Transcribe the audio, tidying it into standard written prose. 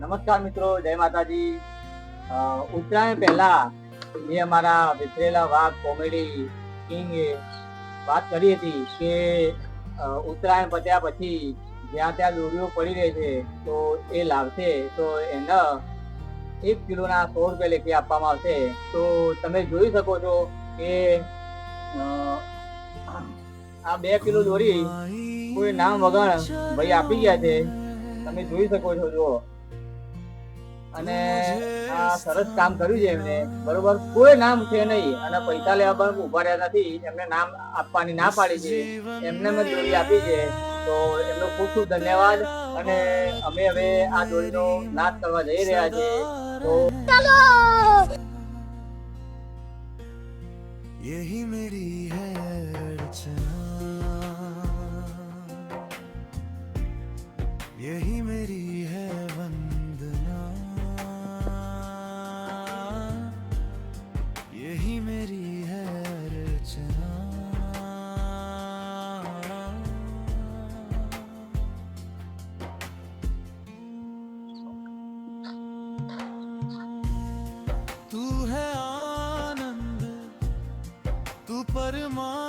નમસ્કાર મિત્રો, જય માતાજી। ઉત્તરાયણ પહેલા મેં અમારા વિસરેલા વાઘ કોમેડી કિંગ વાત કરી હતી કે ઉત્તરાયણ પત્યા પછી જ્યાં ત્યાં દોરીઓ પડી રહી છે તો એ લાવશે તો એને 1 કિલોના 100 રૂપિયા લેખે આપવામાં આવશે। તો તમે જોઈ શકો છો કે આ 2 કિલો દોરી કોઈ નામ વગર ભાઈ આપી ગયા છે, તમે જોઈ શકો છો। જો અને આ સરસ કામ કર્યું છે એમને, બરોબર। કોઈ નામ છે નહીં અને પૈસા લેવા પણ ઉભા રહ્યા નથી, એમને નામ આપવાની ના પાડી છે, એમને મેં દોરી આપી છે। તો એમનો ખૂબ ખૂબ ધન્યવાદ। અને અમે હવે આ દોરીનો નાશ કરવા જઈ રહ્યા છે। તો यही मेरी है अर्चना, यही मेरी है वंदना, यही मेरी है अर्चना। तू है आनंद, तू परमानंद,